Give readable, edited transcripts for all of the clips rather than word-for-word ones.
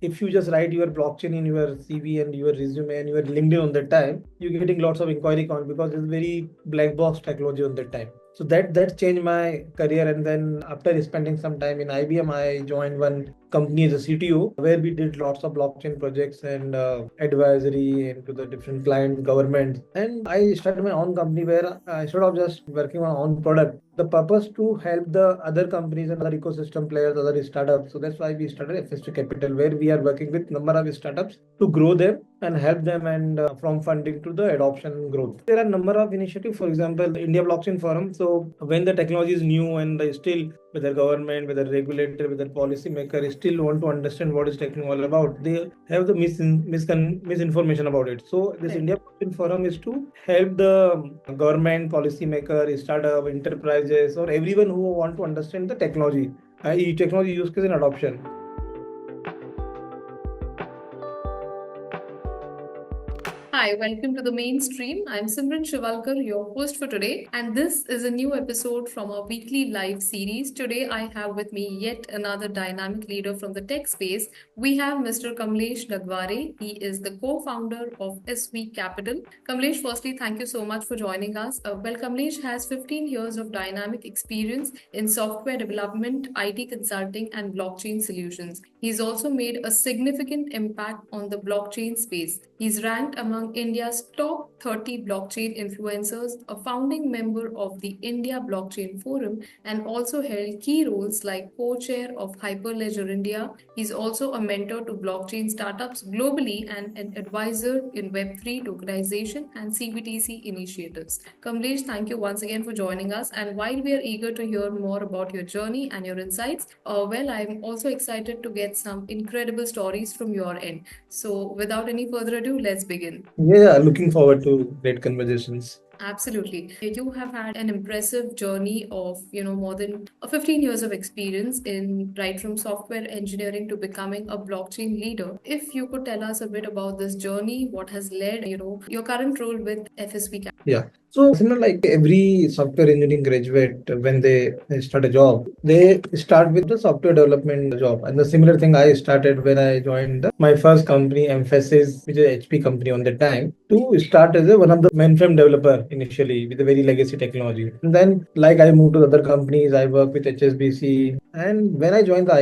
if you just write your blockchain in your CV and your resume and your LinkedIn on that time, you're getting lots of inquiry count because it's very black box technology on that time. So that changed my career. And then after spending some time in IBM, I joined one company as a CTO where we did lots of blockchain projects and advisory into the different client governments. And I started my own company where instead of just working on own product, the purpose to help the other companies and other ecosystem players, other startups. So that's why we started FSV Capital, where we are working with number of startups to grow them and help them, and from funding to the adoption growth. There are number of initiatives, for example, the India Blockchain Forum. So when the technology is new and they still, whether government, whether regulator, whether policy maker still want to understand what is technology all about, they have the misinformation about it. So this India Blockchain Forum is to help the government, policy maker, startup, enterprises, or everyone who want to understand the technology, technology use case and adoption. Hi, welcome to the mainstream. I'm Simran Shivalkar, your host for today, and this is a new episode from our weekly live series. Today, I have with me yet another dynamic leader from the tech space. We have Mr. Kamlesh Nagware. He is the co-founder of SV Capital. Kamlesh, firstly, thank you so much for joining us. Kamlesh has 15 years of dynamic experience in software development, IT consulting, and blockchain solutions. He's also made a significant impact on the blockchain space. He's ranked among India's top 30 blockchain influencers, a founding member of the India Blockchain Forum, and also held key roles like co-chair of Hyperledger India. He's also a mentor to blockchain startups globally and an advisor in Web3 tokenization and CBDC initiatives. Kamlesh, thank you once again for joining us. And while we are eager to hear more about your journey and your insights, I'm also excited to get some incredible stories from your end. So, without any further ado, let's begin. Yeah, looking forward to great conversations. Absolutely. You have had an impressive journey of, more than 15 years of experience in right from software engineering to becoming a blockchain leader. If you could tell us a bit about this journey, what has led, your current role with FSV. Yeah. So similar like every software engineering graduate, when they start a job, they start with the software development job. And the similar thing I started when I joined my first company, Emphasis, which is a HP company on the time, to start as one of the mainframe developer initially with a very legacy technology. And then like I moved to other companies, I work with HSBC. And when I joined the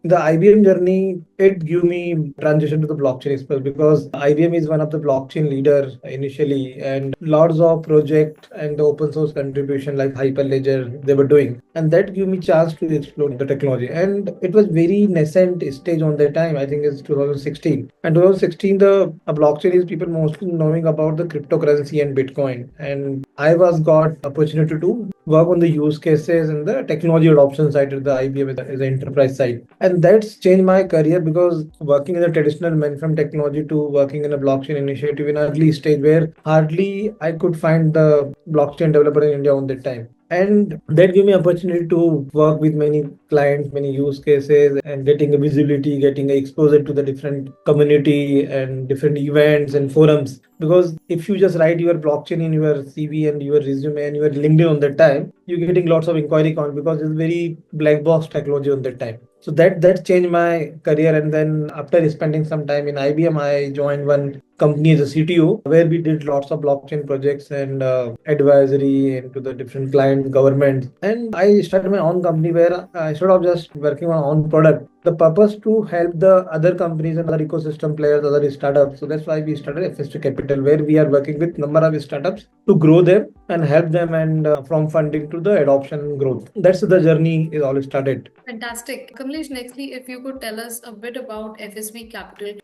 IBM journey, it gave me transition to the blockchain express because IBM is one of the blockchain leader initially, and lots of project and the open source contribution like Hyperledger they were doing, and that gave me chance to explore the technology. And it was very nascent stage on that time. I think it's 2016. And 2016, the blockchain is people mostly knowing about the cryptocurrency and Bitcoin. And I was got opportunity to work on the use cases and the technology adoption side of the IBM as an enterprise side. And that's changed my career because working in the traditional mainframe technology to working in a blockchain initiative in early stage where hardly I could find the blockchain developer in India on that time. And that gave me opportunity to work with many clients, many use cases, and getting a visibility, getting a exposure to the different community and different events and forums. Because if you just write your blockchain in your CV and your resume and your LinkedIn on that time, you're getting lots of inquiry count because it's very black box technology on that time. So that changed my career. And then after spending some time in IBM, I joined one company as a CTO where we did lots of blockchain projects and advisory into the different client governments. And I started my own company where instead of just working on own product, the purpose to help the other companies and other ecosystem players, other startups. So that's why we started FSV Capital, where we are working with number of startups to grow them and help them, and from funding to the adoption growth. That's the journey is all started. Fantastic. Kamlesh, nextly, if you could tell us a bit about FSV Capital,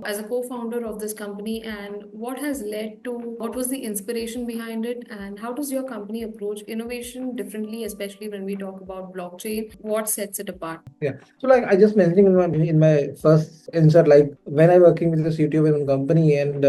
as a co-founder of this company, and what has led to, what was the inspiration behind it, and how does your company approach innovation differently, especially when we talk about blockchain? What sets it apart? Yeah. So like I just mentioning in my first answer, like when I working with the CTO in a company, and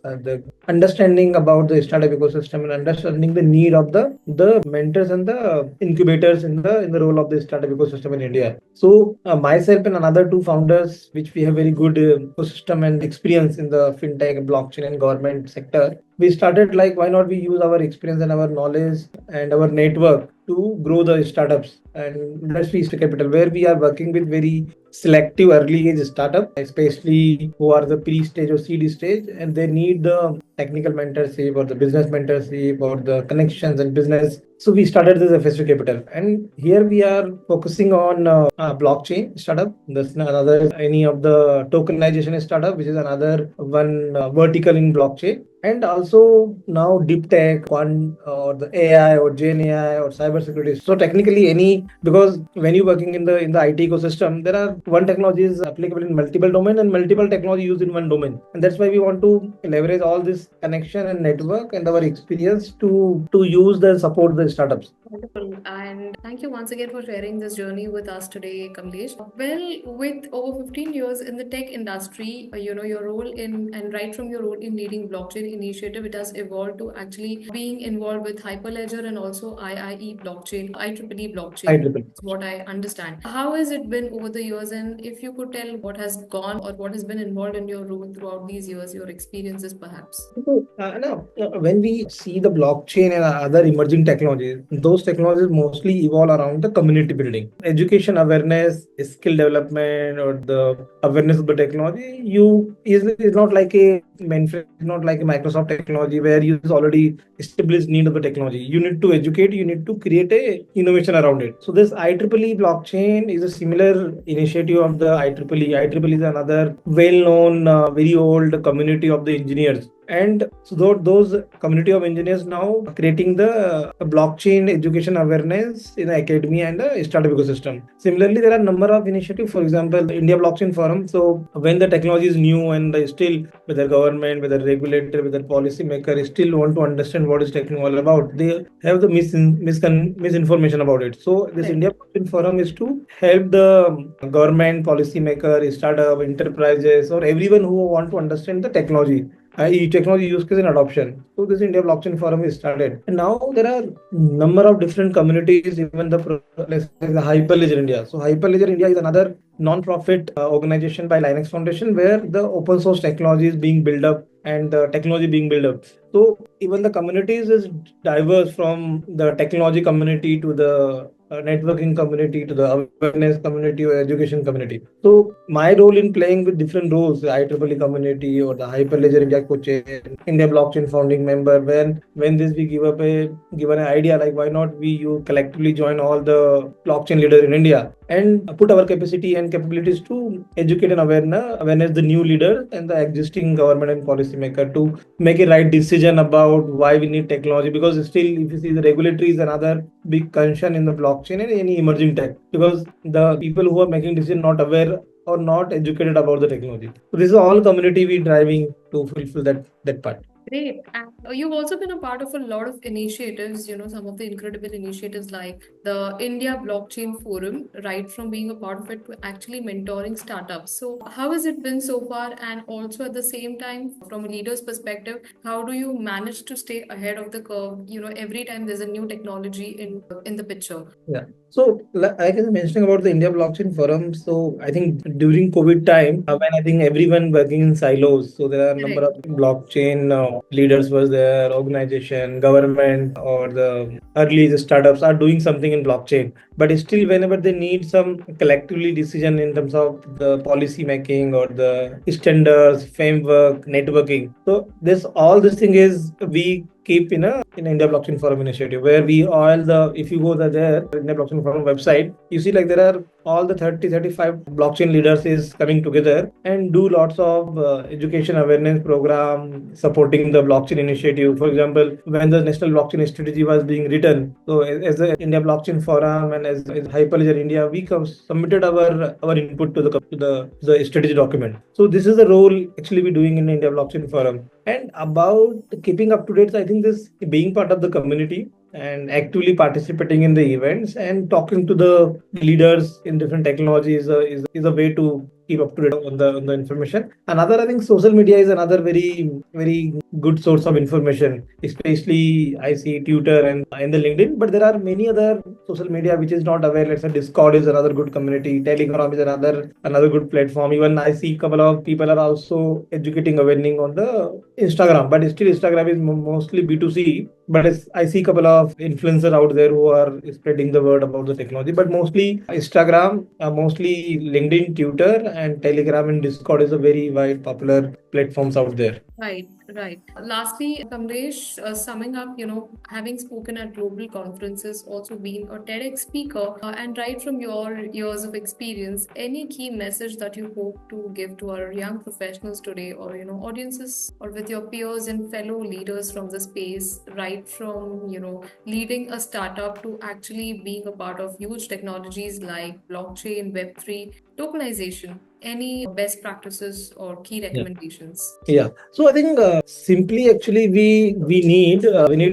the understanding about the startup ecosystem and understanding the need of the mentors and the incubators in the role of the startup ecosystem in India. So myself and another two founders, which we have very good ecosystem and experience in the fintech, blockchain, and government sector, we started like, why not we use our experience and our knowledge and our network to grow the startups. And that's we capital, where we are working with very selective early age startup, especially who are the pre-stage or seed stage, and they need the technical mentorship or the business mentorship or the connections and business. So we started this FSV Capital, and here we are focusing on blockchain startup. That's another any of the tokenization startup, which is another one vertical in blockchain. And also now deep tech, quant or the AI or Gen AI or cybersecurity. So technically any, because when you're working in the IT ecosystem, there are one technology is applicable in multiple domain and multiple technology used in one domain. And that's why we want to leverage all this connection and network and our experience to use the support the startups. Wonderful. And thank you once again for sharing this journey with us today, Kamlesh. Well, with over 15 years in the tech industry, your role in, and right from your role in leading blockchain initiative, it has evolved to actually being involved with Hyperledger and also IIE blockchain, IEEE blockchain. I triple. That's what I understand. How has it been over the years? And if you could tell what has gone or what has been involved in your role throughout these years, your experiences perhaps. So, now, when we see the blockchain and other emerging technologies, those technologies mostly evolve around the community building, education awareness, skill development, or the awareness of the technology. You is not like a mainframe, not like a Microsoft technology where you already established need of the technology. You need to educate, you need to create a innovation around it. So this IEEE blockchain is a similar initiative of the IEEE. IEEE is another well-known, very old community of the engineers. And so those community of engineers now creating the blockchain education awareness in the academy and the startup ecosystem. Similarly, there are a number of initiatives. For example, the India Blockchain Forum. So when the technology is new and still whether government, whether regulator, whether policy maker still want to understand what is technology all about, they have the misinformation about it. So this Right. India Blockchain Forum is to help the government, policy maker, startup, enterprises, or everyone who want to understand the technology, technology use case and adoption. So this India Blockchain Forum is started, and now there are number of different communities. Even let's say the Hyperledger India. So Hyperledger India is another non-profit organization by Linux Foundation, where the open source technology is being built up and the technology being built up. So even the communities is diverse, from the technology community to the networking community to the awareness community or education community. So my role in playing with different roles, the IEEE community or the Hyperledger India co-chair, India Blockchain founding member. When this we give an idea like, why not we you collectively join all the blockchain leaders in India and put our capacity and capabilities to educate and awareness the new leaders and the existing government and policy maker to make a right decision about why we need technology. Because still, if you see, the regulatory is another big concern in the blockchain and any emerging tech, because the people who are making decision not aware or not educated about the technology. So this is all community we driving to fulfill that part. Great. And you've also been a part of a lot of initiatives, some of the incredible initiatives like the India Blockchain Forum, right from being a part of it to actually mentoring startups. So, how has it been so far? And also at the same time, from a leader's perspective, how do you manage to stay ahead of the curve? Every time there's a new technology in the picture. Yeah. So, like I was mentioning about the India Blockchain Forum. So, I think during COVID time, when I think everyone working in silos, so there are a number Correct. of blockchain leaders was there, organization, government, or the early startups are doing something in blockchain. But still, whenever they need some collectively decision in terms of the policy making or the standards, framework, networking. So, this thing is we keep in India Blockchain Forum initiative, where we all the if you go there India Blockchain Forum website, you see like there are all the 35 blockchain leaders is coming together and do lots of education awareness program supporting the blockchain initiative. For example, when the national blockchain strategy was being written, so as the India Blockchain Forum and as Hyperledger India, we submitted our input to the strategy document. So this is the role actually we doing in India Blockchain Forum. And about keeping up to date, I think this being part of the community and actively participating in the events and talking to the leaders in different technologies is a way to keep up to date on the information. Another, I think social media is another very good source of information. Especially I see Twitter and in the LinkedIn, but there are many other social media which is not aware. Let's say Discord is another good community. Telegram is another good platform. Even I see couple of people are also educating awarening on the Instagram, but still Instagram is mostly B2C. But I see couple of influencers out there who are spreading the word about the technology. But mostly Instagram, mostly LinkedIn, Twitter, and Telegram and Discord is a very wide popular platforms out there. Right, right. Lastly, Kamlesh, summing up, having spoken at global conferences, also been a TEDx speaker, and right from your years of experience, any key message that you hope to give to our young professionals today, or audiences, or with your peers and fellow leaders from the space, right from leading a startup to actually being a part of huge technologies like blockchain, Web3, tokenization. Any best practices or key recommendations? Yeah. So I think simply actually we need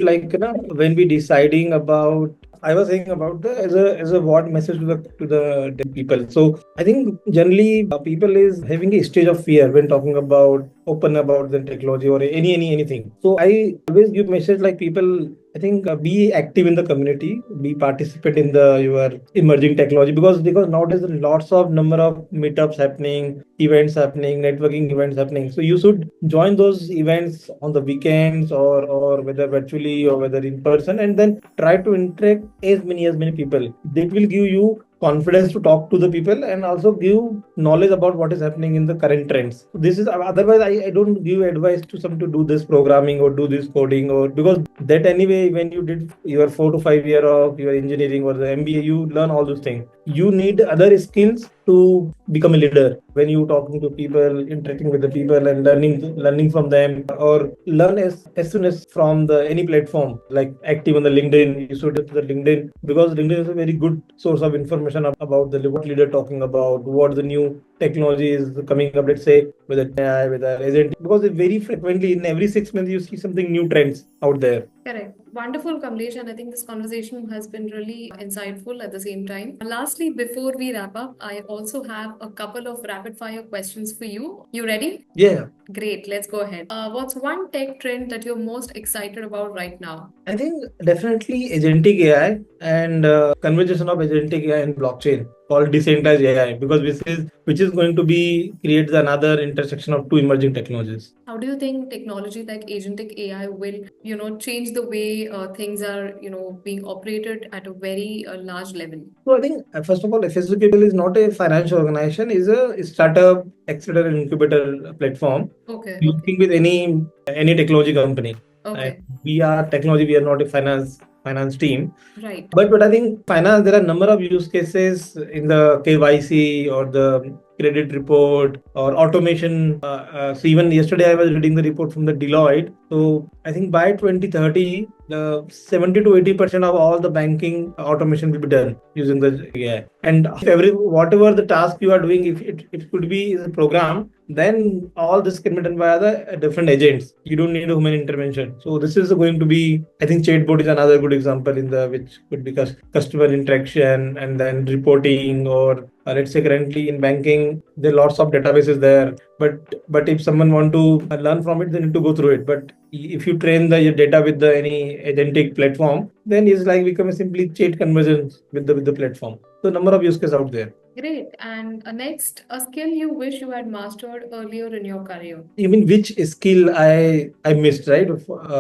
like when we deciding about, I was saying about the as a what message to the people. So I think generally people is having a stage of fear when talking about open about the technology or anything. So I always give message like people. I think be active in the community, be participate in the your emerging technology, because nowadays there are lots of number of meetups happening, events happening, networking events happening. So you should join those events on the weekends or whether virtually or whether in person, and then try to interact as many people. That will give you confidence to talk to the people and also give knowledge about what is happening in the current trends. This is otherwise I don't give advice to some to do this programming or do this coding, or because that anyway when you did your 4 to 5 year of your engineering or the MBA, you learn all those things. You need other skills to become a leader when you talking to people, interacting with the people and learning from them, or learn as soon as from the any platform like active on the LinkedIn. You should the LinkedIn, because LinkedIn is a very good source of information about the what leader talking about, what the new technology is coming up. Let's say whether AI, whether agent, because it very frequently in every 6 months you see something new trends out there. Correct. Wonderful, Kamlesh, and I think this conversation has been really insightful at the same time. Lastly, before we wrap up, I also have a couple of rapid fire questions for you. You ready? Yeah. Great, let's go ahead. What's one tech trend that you're most excited about right now? I think definitely agentic AI and conversation of agentic AI and blockchain called decentralized AI, because which is going to be creates another intersection of two emerging technologies. How do you think technology like agentic AI will, change the way things are, being operated at a very large level? So I think first of all, FSV is not a financial organization; is a startup accelerator and incubator platform. Okay, You okay, working with any technology company. And okay, we are technology. We are not a finance team. right. But I think finance, there are a number of use cases in the KYC or the credit report or automation. So even yesterday I was reading the report from the Deloitte. So I think by 2030, the 70 to 80% of all the banking automation will be done using the AI. And if whatever the task you are doing, if it could be a program, then all this can be done by the different agents. You don't need a human intervention. So this is going to be, I think chatbot is another good example in the which could be customer interaction and then reporting, or let's say currently in banking there are lots of databases there, but if someone want to learn from it, they need to go through it. But if you train your data with the any agentic platform, then it's like become a simply chat conversions with the platform. So number of use cases out there. Great. And next, a skill you wish you had mastered earlier in your career. You mean which skill I missed, right?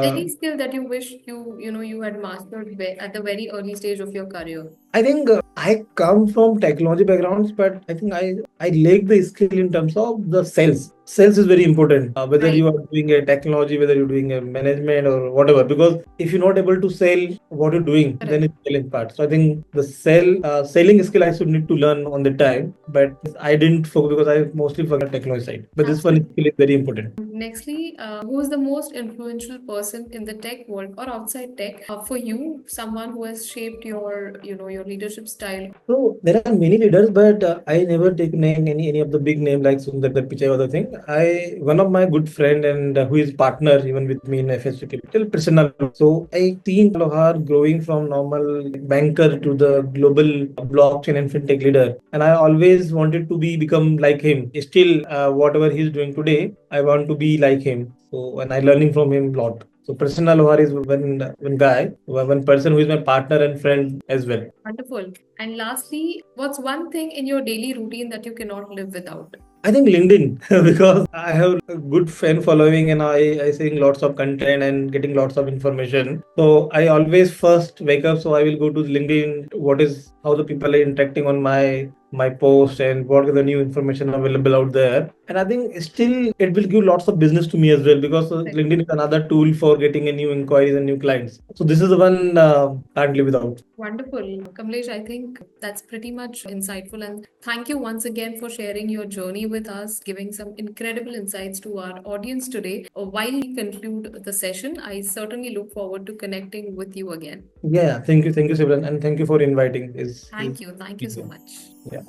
Any skill that you wish you had mastered at the very early stage of your career. I think I come from technology backgrounds, but I think I lack the skill in terms of the sales. Sales is very important. Whether Right. you are doing a technology, whether you're doing a management or whatever, because if you're not able to sell what you're doing, then Correct. it's selling part. So I think the selling skill I should need to learn on the time, but I didn't focus because I mostly forgot technology side. But this one Absolutely. skill is very important. Nextly, who is the most influential person in the tech world or outside tech for you? Someone who has shaped your leadership style. So there are many leaders, but I never take name any of the big name like Sundar Pichai or the thing. I one of my good friend and who is partner even with me in FSV Capital, Prasanna. So I seen Lohar growing from normal banker to the global blockchain and fintech leader, and I always wanted to be become like him. Still, whatever he's doing today, I want to be like him. So and I learning from him a lot. So Prasanna Lohar is one guy, one person who is my partner and friend as well. Wonderful. And lastly, what's one thing in your daily routine that you cannot live without? I think LinkedIn because I have a good fan following and I seeing lots of content and getting lots of information. So I always first wake up, so I will go to LinkedIn. What is how the people are interacting on my post and what are the new information available out there. And I think still it will give lots of business to me as well because Right. LinkedIn is another tool for getting a new inquiries and new clients. So this is the one can't live without. Wonderful. Kamlesh, I think that's pretty much insightful. And thank you once again for sharing your journey with us, giving some incredible insights to our audience today. While we conclude the session, I certainly look forward to connecting with you again. Yeah, thank you, Sivan, and thank you for inviting. Is Thank you. Thank you so much. yeah.